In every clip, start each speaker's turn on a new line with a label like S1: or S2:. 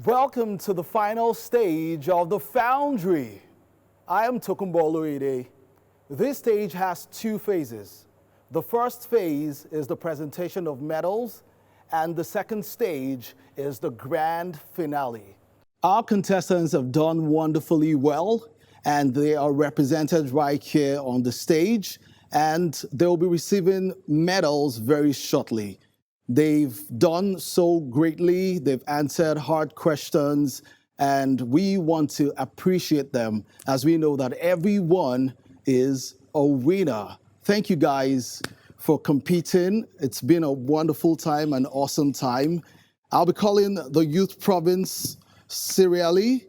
S1: Welcome to the final stage of the Foundry. I am Tokumbolo Ide. This stage has two phases. The first phase is the presentation of medals, and the second stage is the grand finale. Our contestants have done wonderfully well, and they are represented right here on the stage, and they'll be receiving medals very shortly. They've done so greatly, they've answered hard questions, and we want to appreciate them as we know that everyone is a winner. Thank you guys for competing. It's been a wonderful time, an awesome time. I'll be calling the youth province serially,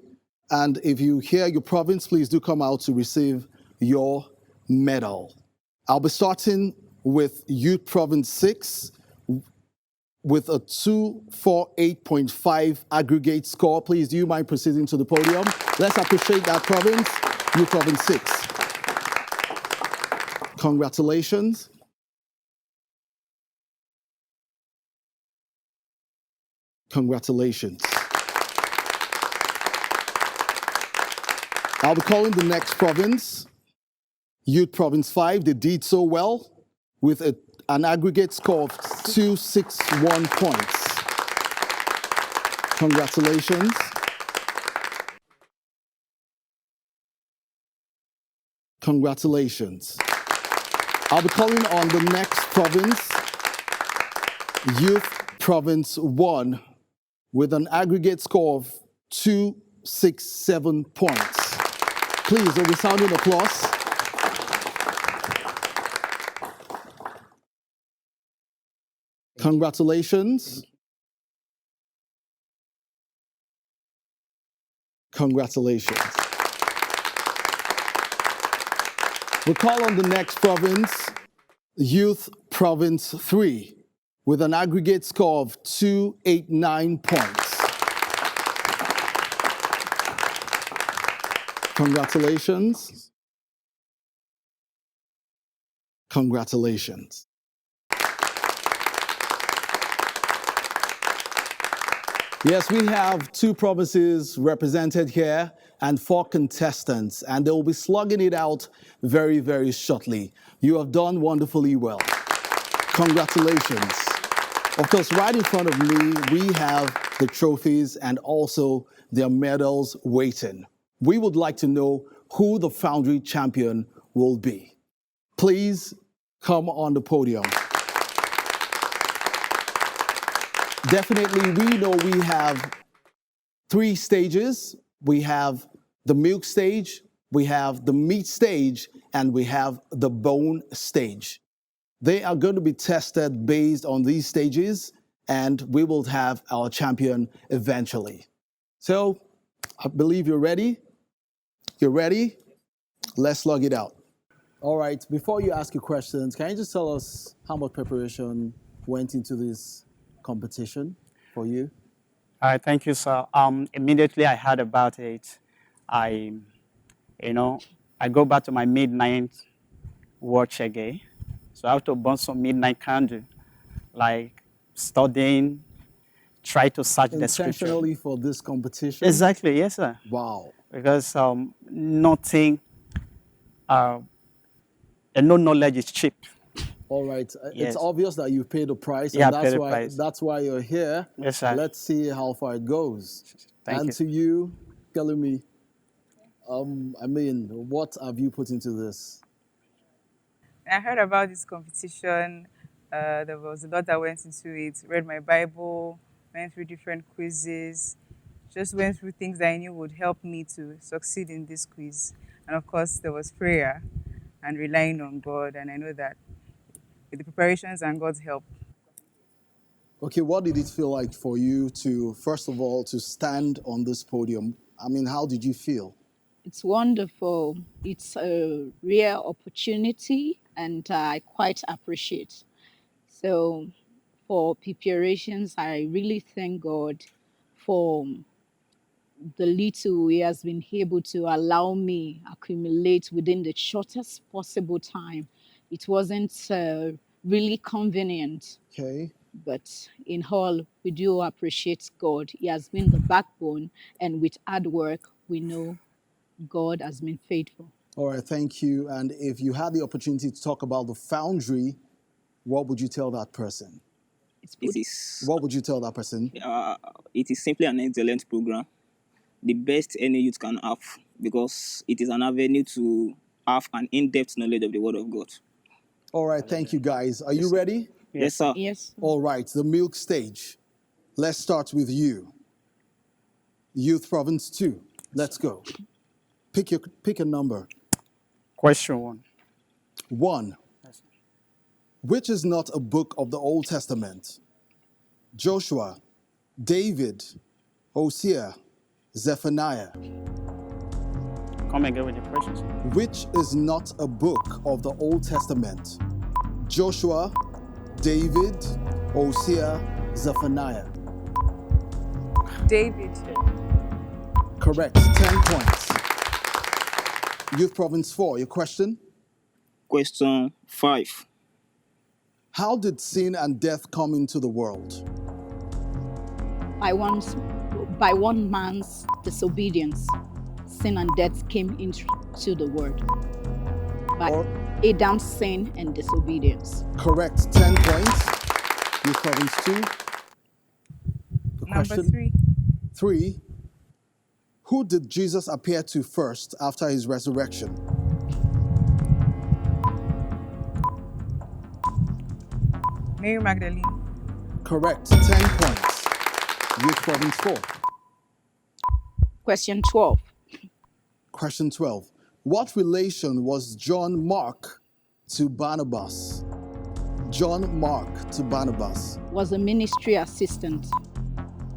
S1: and if you hear your province, please do come out to receive your medal. I'll be starting with youth province 6 with a 248.5 aggregate score. Please, do you mind proceeding to the podium? Let's appreciate that province, youth province 6. Congratulations. Congratulations. I'll be calling the next province, Youth Province 5. They did so well with an aggregate score of 261 points. Congratulations. Congratulations. I'll be calling on the next province, Youth Province 1, with an aggregate score of 267 points. Please, a resounding applause. Congratulations. Congratulations. We'll call on the next province, Youth Province 3, with an aggregate score of 289 points. Congratulations. Congratulations. Yes, we have 2 provinces represented here and 4 contestants, and they will be slugging it out very, very shortly. You have done wonderfully well. Congratulations. Of course, right in front of me, we have the trophies and also their medals waiting. We would like to know who the Foundry champion will be. Please come on the podium. Definitely, we know we have 3 stages. We have the milk stage, we have the meat stage, and we have the bone stage. They are going to be tested based on these stages, and we will have our champion eventually. So, I believe you're ready. You're ready? Let's slug it out. All right, before you ask your questions, can you just tell us how much preparation went into this competition for you?
S2: All right, thank you, sir. Immediately I heard about it, I go back to my midnight watch again. So I have to burn some midnight candle, like studying, try to search the scripture.
S1: Intentionally for this competition?
S2: Exactly, yes, sir.
S1: Wow.
S2: Because nothing, no knowledge is cheap.
S1: All right.
S2: Yes.
S1: It's obvious that you paid the price,
S2: Yeah,
S1: and
S2: I paid the price.
S1: That's why you're here.
S2: Yes, sir.
S1: Let's see how far it goes.
S2: Thank you.
S1: To you, telling me, what have you put into this?
S3: I heard about this competition. There was a lot that went into it. Read my Bible, went through different quizzes, just went through things that I knew would help me to succeed in this quiz. And of course, there was prayer and relying on God. And I know that with the preparations and God's help.
S1: Okay, what did it feel like for you to, first of all, to stand on this podium? How did you feel?
S4: It's wonderful. It's a rare opportunity, and I quite appreciate. So, for preparations, I really thank God for the little He has been able to allow me accumulate within the shortest possible time. It wasn't really convenient.
S1: Okay.
S4: But in all, we do appreciate God. He has been the backbone, and with hard work, we know God has been faithful.
S1: All right, thank you. And if you had the opportunity to talk about the Foundry, what would you tell that person?
S4: It's
S5: It
S4: good.
S5: is
S1: What would you tell that person?
S5: it is simply an excellent program, the best any youth can have, because it is an avenue to have an in-depth knowledge of the Word of God.
S1: All right, thank you guys. Are you ready?
S5: Yes, sir.
S4: Yes.
S1: All right, the milk stage. Let's start with you. Youth Province 2. Let's go. Pick a number.
S2: Question 1.
S1: 1. Which is not a book of the Old Testament? Joshua, David, Hosea, Zephaniah.
S2: Come again with the questions.
S1: Which is not a book of the Old Testament? Joshua, David, Hosea, Zephaniah.
S3: David.
S1: Correct. 10 points. Youth Province 4, your question?
S5: Question 5.
S1: How did sin and death come into the world?
S4: By one man's disobedience, sin and death came into the world. By
S1: Or-
S4: Adam's sin and disobedience.
S1: Correct. 10 points. Youth Province 2. The
S3: Number
S1: question?
S3: 3.
S1: 3. Who did Jesus appear to first after his resurrection?
S3: Mary Magdalene.
S1: Correct. 10 points. Youth Province 4.
S4: Question 12.
S1: Question 12. What relation was John Mark to Barnabas? John Mark to Barnabas.
S4: Was a ministry assistant.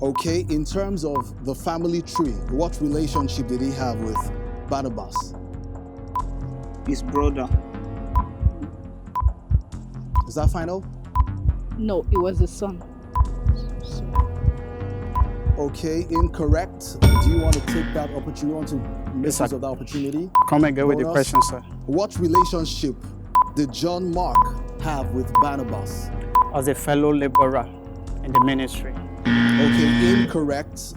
S1: Okay, in terms of the family tree, what relationship did he have with Barnabas?
S5: His brother.
S1: Is that final?
S4: No, it was a son.
S1: Okay, incorrect. Do you want to take that opportunity? You want to make
S2: Yes, sir.
S1: use of that opportunity?
S2: Come again with the
S1: Bonus.
S2: question, sir.
S1: What relationship did John Mark have with Barnabas?
S2: As a fellow laborer in the ministry.
S1: Okay, incorrect.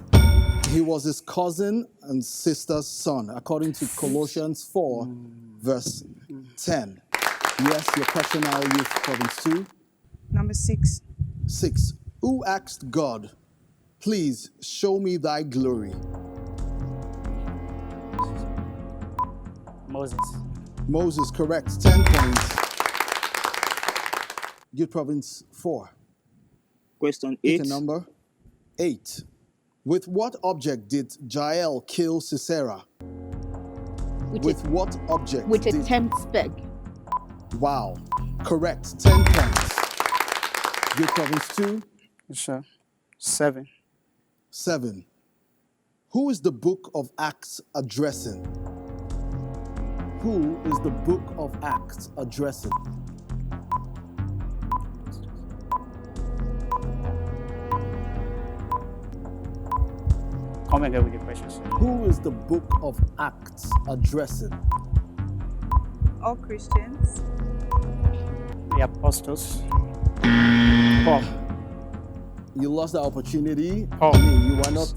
S1: He was his cousin and sister's son, according to Colossians 4, verse 10. Yes, your question now, Youth Province 2.
S3: Number 6.
S1: 6. Who asked God, please show me thy glory?
S2: Moses.
S1: Moses, correct. 10 points. Youth Province 4.
S5: Question
S1: Pick
S5: 8.
S1: a number. 8. With what object did Jael kill Sisera? With what object?
S4: With a
S1: did...
S4: tent peg.
S1: Wow. Correct. 10 points. Youth Province 2.
S2: Yes, sir. 7.
S1: 7. Who is the book of Acts addressing? Who is the book of Acts addressing?
S2: Come again with the question, sir.
S1: Who is the book of Acts addressing?
S3: All Christians.
S2: The apostles. Paul.
S1: You lost the opportunity.
S2: Oh.
S1: I mean, you were not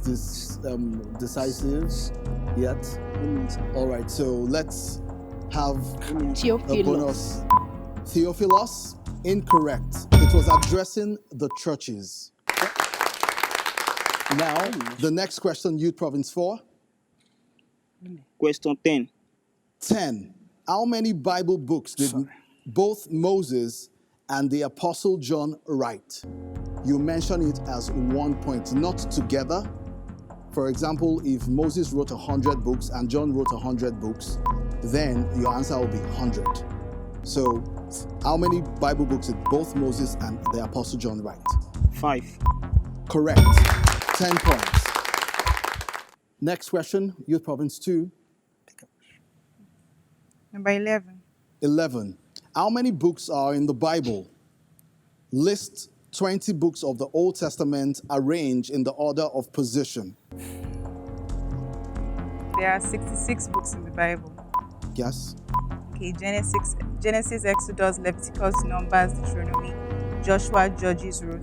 S1: decisive yet. All right, so let's have a
S4: Theophilus.
S1: bonus. Theophilus, incorrect. It was addressing the churches. Now, the next question, Youth Province 4.
S5: Question 10.
S1: 10. How many Bible books did both Moses and the Apostle John write? You mention it as 1 point, not together. For example, if Moses wrote 100 books and John wrote 100 books, then your answer will be 100. So, how many Bible books did both Moses and the Apostle John write?
S5: 5.
S1: Correct. 10 points. Next question, Youth Province 2.
S3: Number 11.
S1: 11. How many books are in the Bible? List 20 books of the Old Testament arranged in the order of position.
S3: There are 66 books in the Bible.
S1: Yes?
S3: Okay, Genesis, Exodus, Leviticus, Numbers, Deuteronomy, Joshua, Judges, Ruth.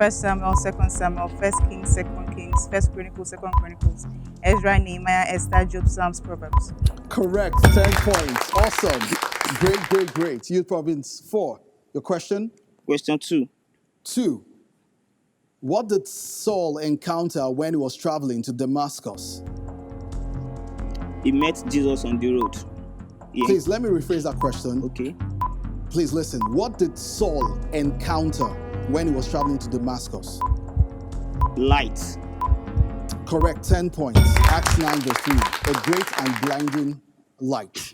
S3: 1 Samuel, 2 Samuel, 1 Kings, 2 Kings, 1 Chronicles, 2 Chronicles, Ezra, Nehemiah, Esther, Job, Psalms, Proverbs.
S1: Correct. 10 points. Awesome. Great, great, great. Youth Province 4. Your question?
S5: Question 2.
S1: 2. What did Saul encounter when he was traveling to Damascus?
S5: He met Jesus on the road. Yeah.
S1: Please, let me rephrase that question.
S5: Okay.
S1: Please listen. What did Saul encounter when he was traveling to Damascus?
S5: Light.
S1: Correct. 10 points. Acts 9 verse 3. A great and blinding light.